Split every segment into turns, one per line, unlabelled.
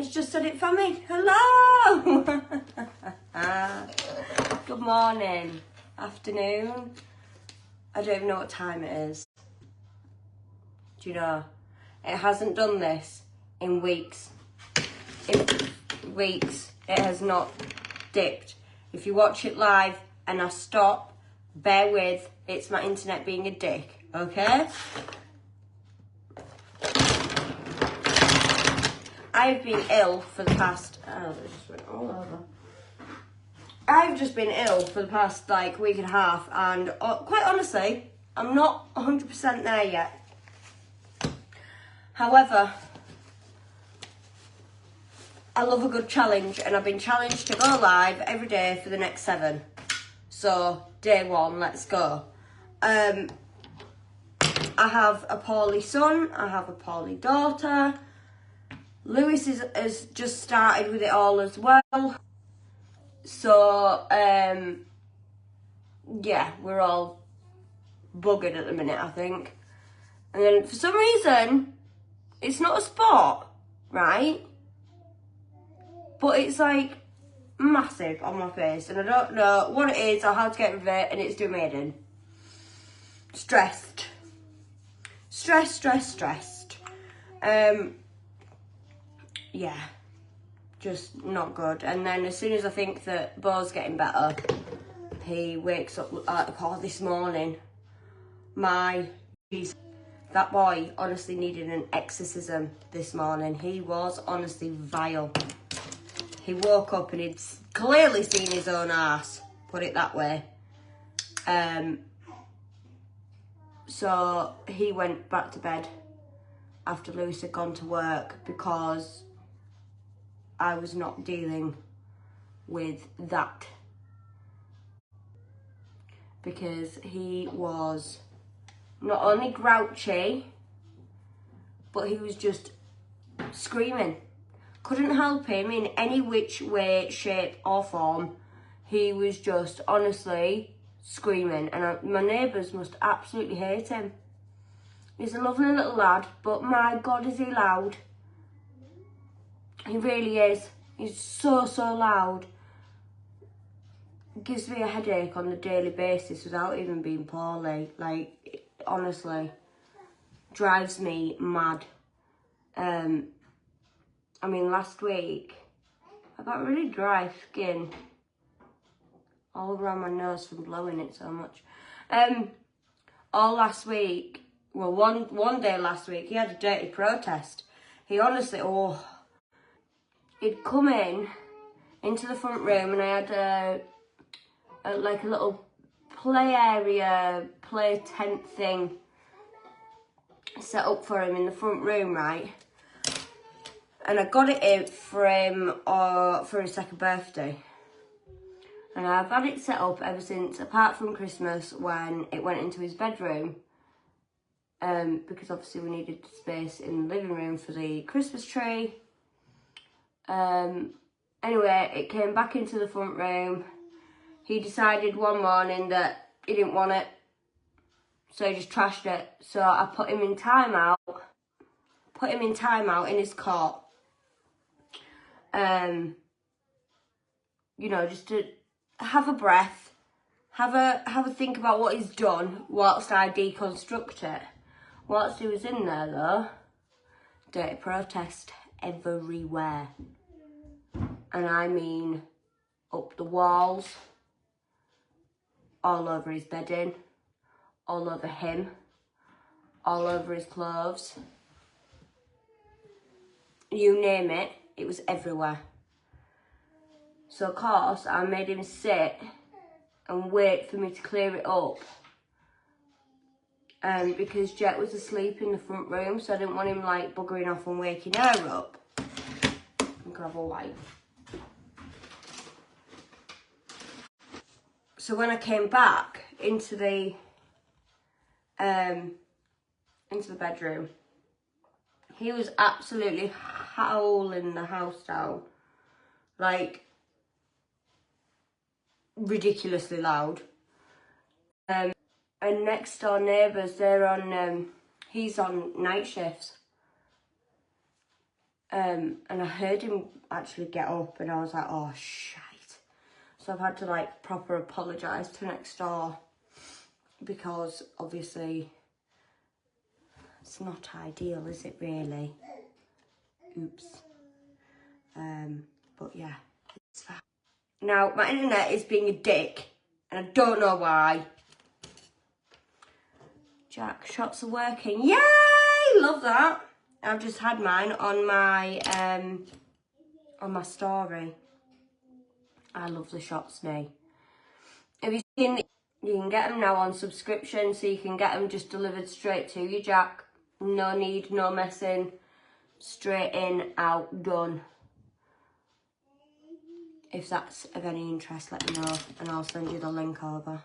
It's just said it for me. Hello! Good morning, afternoon. I don't even know what time it is. Do you know? It hasn't done this in weeks. In weeks, it has not dipped. If you watch it live and I stop, bear with, it's my internet being a dick, okay? I've been ill for the past, oh, it just went all over. I've just been ill for the past week and a half, and quite honestly, I'm not 100% there yet. However, I love a good challenge, and I've been challenged to go live every day for the next 7. So, day 1, let's go. I have a poorly son, I have a poorly daughter. Lewis has just started with it all as well. So, yeah, we're all buggered at the minute, I think. And then for some reason, it's not a spot, right? But it's massive on my face, and I don't know what it is or how to get rid of it, and it's doing me head in. Stressed. Stressed. Yeah, just not good. And then as soon as I think that Bo's getting better, he wakes up this morning. That boy honestly needed an exorcism this morning. He was honestly vile. He woke up and he'd clearly seen his own arse, put it that way. So he went back to bed after Lewis had gone to work because I was not dealing with that. Because he was not only grouchy, but he was just screaming. Couldn't help him in any which way, shape or form. He was just honestly screaming, and my neighbours must absolutely hate him. He's a lovely little lad, but my God, is he loud. He really is. He's so loud. It gives me a headache on a daily basis without even being poorly. Honestly, drives me mad. I mean, last week, I got really dry skin all around my nose from blowing it so much. All last week, well, one day last week, he had a dirty protest. He honestly, he'd come into the front room, and I had a little play area, play tent thing set up for him in the front room, right? And I got it out for him for his 2nd birthday. And I've had it set up ever since, apart from Christmas when it went into his bedroom. Because obviously we needed space in the living room for the Christmas tree. Anyway, it came back into the front room. He decided one morning that he didn't want it. So he just trashed it. So I put him in timeout. In his cot. You know, just to have a breath. Have a think about what he's done whilst I deconstruct it. Whilst he was in there though, dirty protest everywhere. And I mean up the walls, all over his bedding, all over him, all over his clothes. You name it, it was everywhere. So of course I made him sit and wait for me to clear it up. Because Jet was asleep in the front room, so I didn't want him buggering off and waking her up. And grab a wipe. So when I came back into the bedroom, he was absolutely howling the house down, ridiculously loud. And next door neighbours, he's on night shifts. And I heard him actually get up and I was like, oh, shite. So I've had to like proper apologise to next door because obviously it's not ideal, is it really? Oops. But yeah, it's fine. Now, my internet is being a dick and I don't know why. Jack, shots are working. Yay! Love that. I've just had mine on my story. I love the shots now. Have you seen? You can get them now on subscription, so you can get them just delivered straight to you, Jack. No need, no messing. Straight in, out, done. If that's of any interest, let me know, and I'll send you the link over.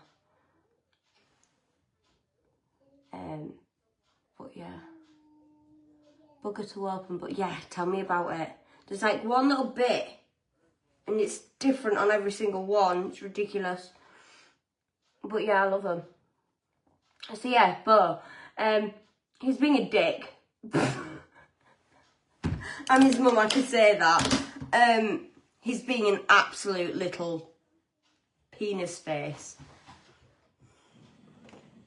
But yeah, bugger to open. But yeah, tell me about it. There's like one little bit, and it's different on every single one. It's ridiculous. But yeah, I love him. So yeah, Bo, he's being a dick. I'm his mum, I could say that. He's being an absolute little penis face,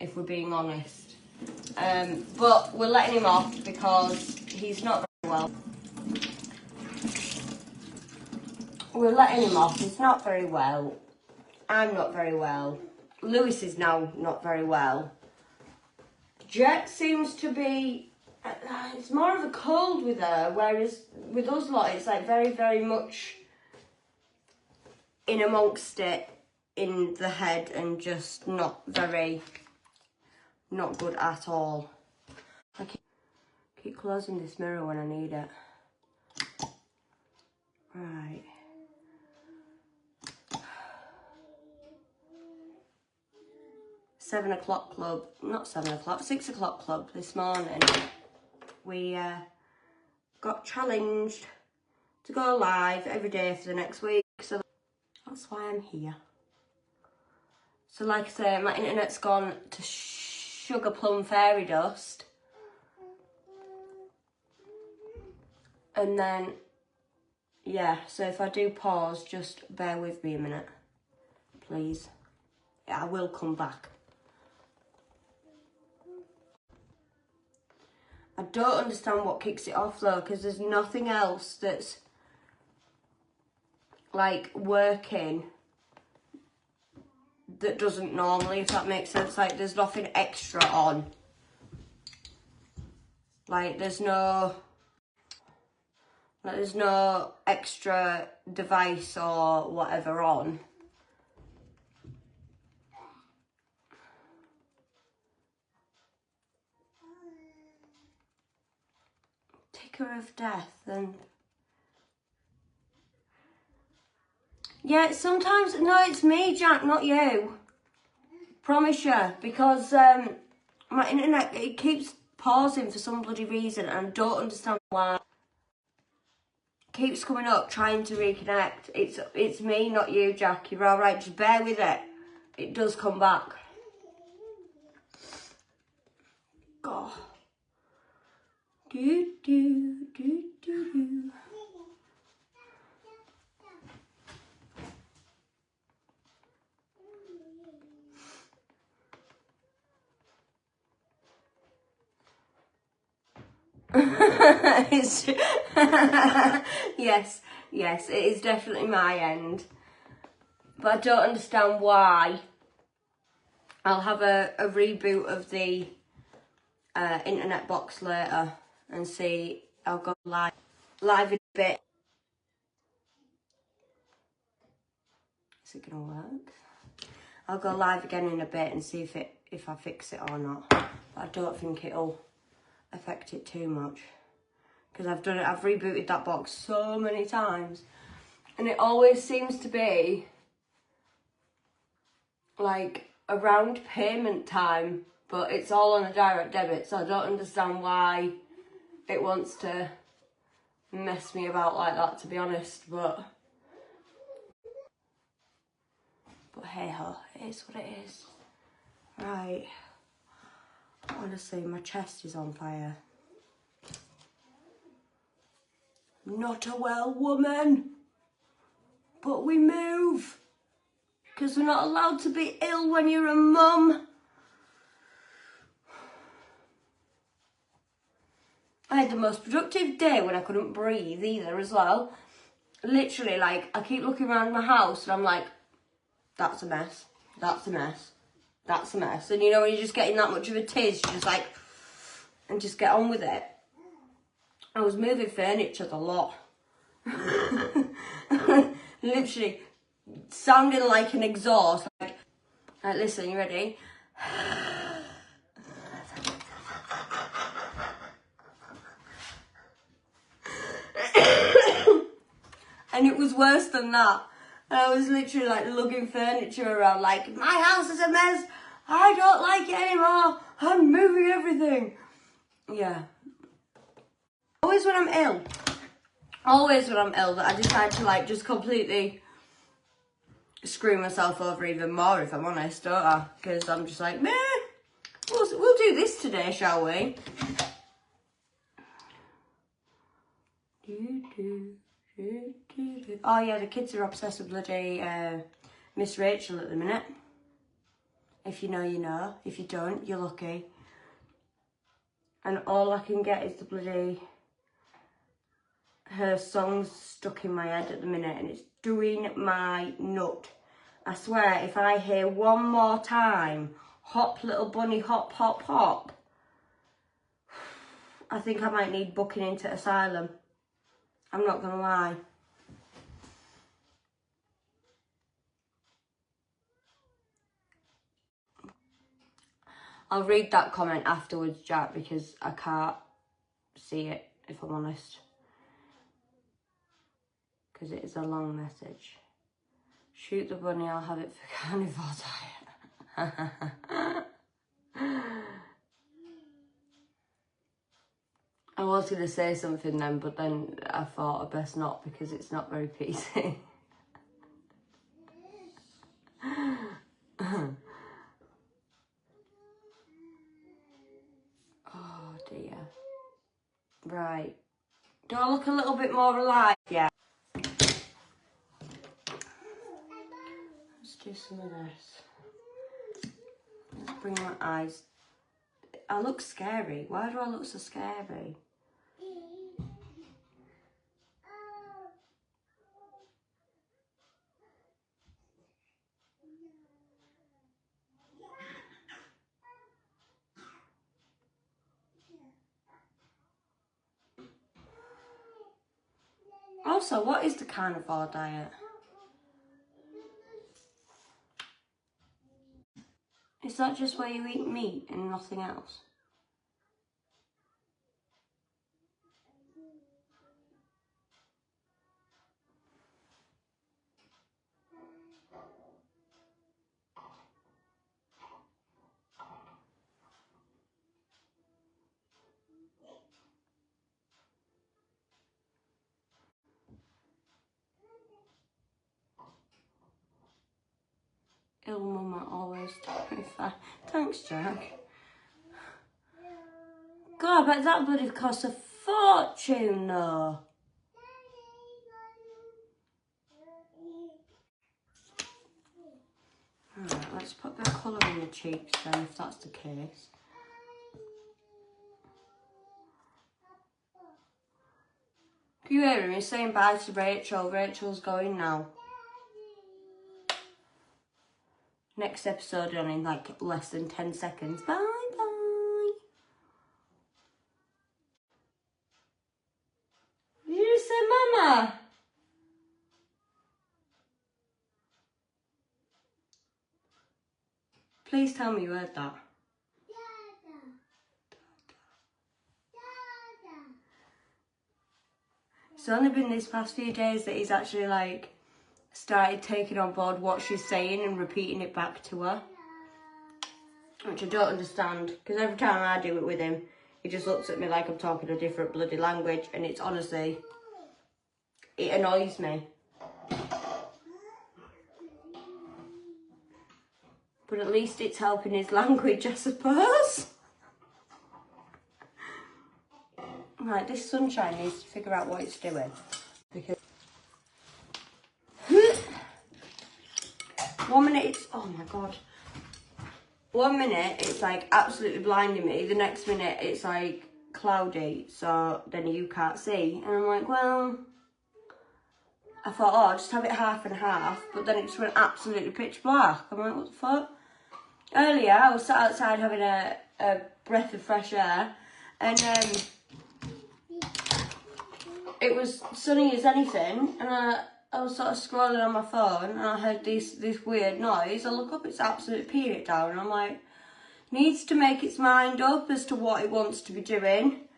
if we're being honest. But we're letting him off because he's not very well. We're letting him off, he's not very well. I'm not very well. Lewis is now not very well. Jet seems to be, it's more of a cold with her, whereas with us lot it's like very, very much in amongst it in the head and just not good at all. I keep closing this mirror when I need it. Right. Not 7 o'clock, 6 o'clock club this morning. We got challenged to go live every day for the next week, so that's why I'm here. So like I say, my internet's gone to sugar plum fairy dust. And then, yeah, so if I do pause, just bear with me a minute, please. Yeah, I will come back. I don't understand what kicks it off though, because there's nothing else that's like working that doesn't normally, if that makes sense. Like there's nothing extra on. Like there's no extra device or whatever on. Ticker of death and yeah, sometimes no, it's me, Jack, not you. Promise you, because my internet, it keeps pausing for some bloody reason and I don't understand why. It keeps coming up trying to reconnect. It's me, not you, Jack. You're alright, just bear with it. It does come back. God. Do do do do do. Yes, it is definitely my end. But I don't understand why. I'll have a reboot of the internet box later and see. I'll go live in a bit. Is it gonna work? I'll go live again in a bit and see if I fix it or not. But I don't think it'll affect it too much. Because I've rebooted that box so many times. And it always seems to be like around payment time, but it's all on a direct debit, so I don't understand why it wants to mess me about like that, to be honest, but hey ho, it is what it is. Right, honestly, my chest is on fire. not a well woman. But we move. Because we're not allowed to be ill when you're a mum. I had the most productive day when I couldn't breathe either as well. Literally, like, I keep looking around my house and I'm like, that's a mess. That's a mess. That's a mess. And you know, when you're just getting that much of a tiz, you just like, and just get on with it. I was moving furniture a lot. Literally sounding like an exhaust. Like, listen, you ready? And it was worse than that. I was literally like lugging furniture around like, my house is a mess. I don't like it anymore. I'm moving everything. Yeah. Always when I'm ill that I decide to like just completely screw myself over even more, if I'm honest, don't I? Because I'm just like, meh, we'll do this today, shall we? Oh yeah, the kids are obsessed with bloody Miss Rachel at the minute. If you know, you know. If you don't, you're lucky. And all I can get is the bloody... her songs stuck in my head at the minute and it's doing my nut. I swear, if I hear one more time, hop little bunny hop hop hop, I think I might need booking into asylum. I'm not gonna lie. I'll read that comment afterwards, Jack, because I can't see it, if I'm honest. Because it is a long message. Shoot the bunny, I'll have it for carnivore diet. I was going to say something then, but then I thought I'd best not because it's not very PC. Oh dear. Right. Do I look a little bit more alive? Yeah. Let's do some of this. Let's bring my eyes. I look scary. Why do I look so scary? Also, what is the carnivore diet? Is that just where you eat meat and nothing else? Ill mama always terrified. Thanks, Jack. God, but that would have cost a fortune, though. Alright, let's put the colour in the cheeks then, if that's the case. Can you hear him? He's saying bye to Rachel. Rachel's going now. Next episode on in like less than 10 seconds. Bye bye. Did you just say mama? Please tell me you heard that. It's only been these past few days that he's actually like started taking on board what she's saying and repeating it back to her. Which I don't understand, because every time I do it with him, he just looks at me like I'm talking a different bloody language, and it's honestly, it annoys me. But at least it's helping his language, I suppose. I'm like, this sunshine needs to figure out what it's doing. Because 1 minute it's, oh my God. 1 minute it's like absolutely blinding me. The next minute it's like cloudy, so then you can't see. And I'm like, well, I thought, oh, I'll just have it half and half, but then it just went absolutely pitch black. I'm like, what the fuck? Earlier, I was sat outside having a breath of fresh air, and it was sunny as anything, and I was sort of scrolling on my phone, and I heard this weird noise. I look up, it's absolutely peeing it down, and I'm like, needs to make its mind up as to what it wants to be doing,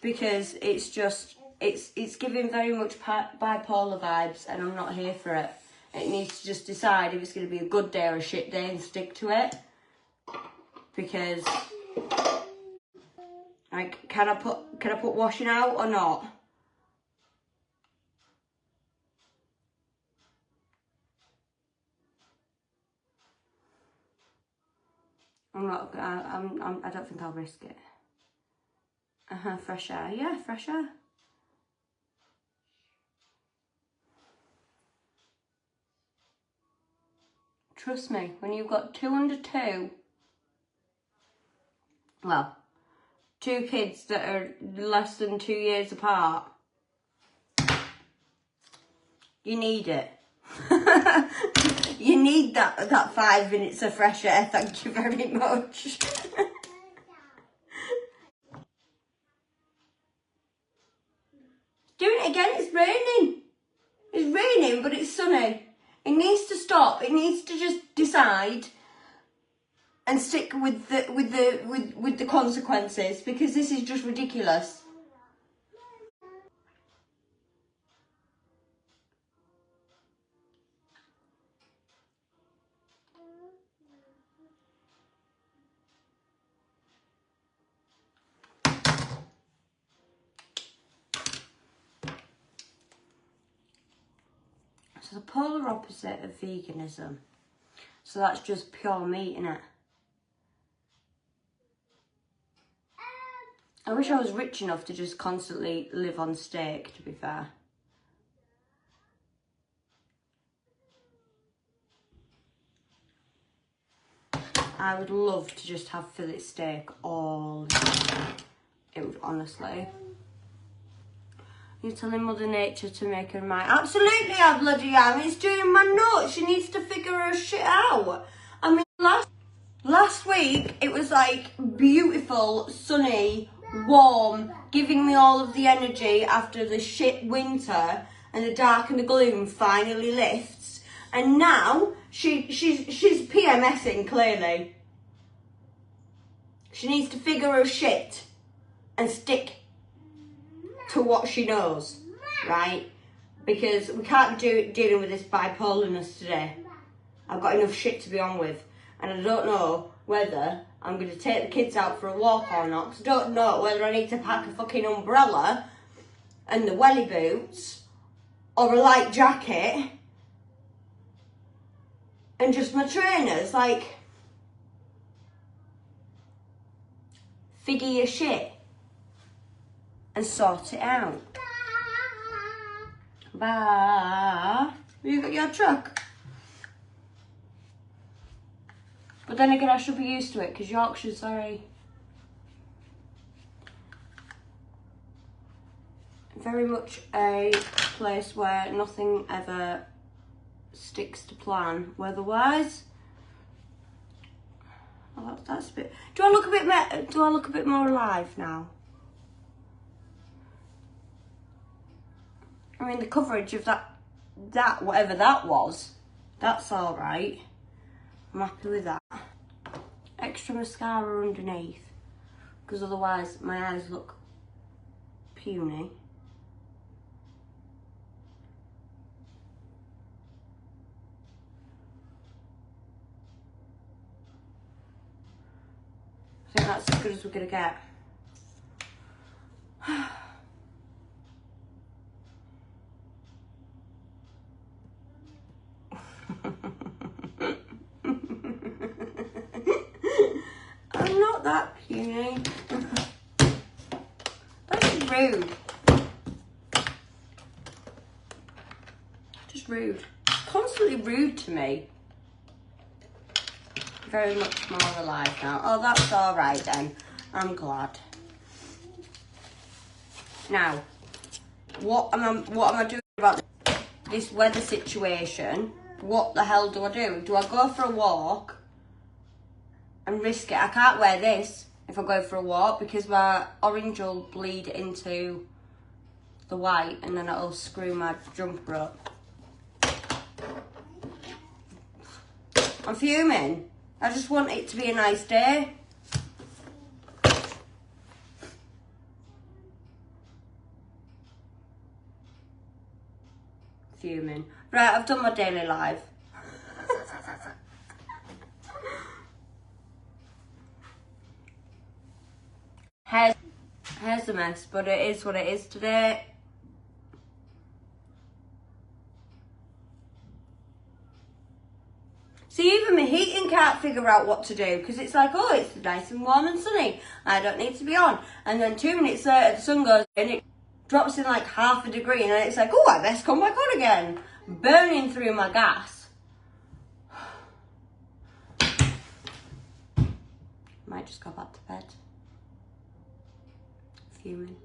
because it's just, it's giving very much bipolar vibes, and I'm not here for it. It needs to just decide if it's going to be a good day or a shit day and stick to it. Because, like, can I put washing out or not? I'm not. I don't think I'll risk it. Fresh air. Yeah, fresh air. Trust me, when you've got 2 under 2. Well, 2 kids that are less than 2 years apart, you need it. You need that 5 minutes of fresh air, thank you very much. Doing it again, it's raining. It's raining, but it's sunny. It needs to stop. It needs to just decide and stick with the consequences, because this is just ridiculous. So the polar opposite of veganism. So that's just pure meat, innit? I wish I was rich enough to just constantly live on steak, to be fair. I would love to just have fillet steak all the time. It would, honestly. You're telling Mother Nature to make her mind. Absolutely, I bloody am. It's doing my nuts. She needs to figure her shit out. I mean, last week, it was like beautiful, sunny, warm, giving me all of the energy after the shit winter, and the dark and the gloom finally lifts. And now, she's PMSing, clearly. She needs to figure her shit and stick to what she knows, right? Because we can't be dealing with this bipolarness today. I've got enough shit to be on with, and I don't know whether I'm going to take the kids out for a walk or not, because I don't know whether I need to pack a fucking umbrella and the welly boots or a light jacket and just my trainers. Like, figure your shit and sort it out. Bye. You got your truck. But then again, I should be used to it, because Yorkshire's very much a place where nothing ever sticks to plan weather-wise. Oh, that's a bit. Do I look a bit more alive now? I mean, the coverage of that whatever that was, that's all right. I'm happy with that. Extra mascara underneath, because otherwise my eyes look puny. I think that's as good as we're gonna get. I'm not that puny. But it's rude. Just rude. Constantly rude to me. Very much more alive now. Oh, that's alright then. I'm glad. Now, what am I doing about this weather situation? What the hell do I do? Do I go for a walk and risk it? I can't wear this if I go for a walk because my orange will bleed into the white and then it'll screw my jumper up. I'm fuming. I just want it to be a nice day. Fuming. Right, I've done my daily live. Hair's a mess, but it is what it is today. See, even my heating can't figure out what to do because it's like, oh, it's nice and warm and sunny. I don't need to be on. And then 2 minutes later, the sun goes and it drops in like half a degree and then it's like, oh, I best come back on again. Burning through my gas. Might just go back to bed. Fuming.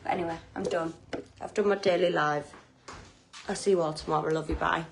But anyway, I'm done. I've done my daily live. I'll see you all tomorrow. Love you. Bye.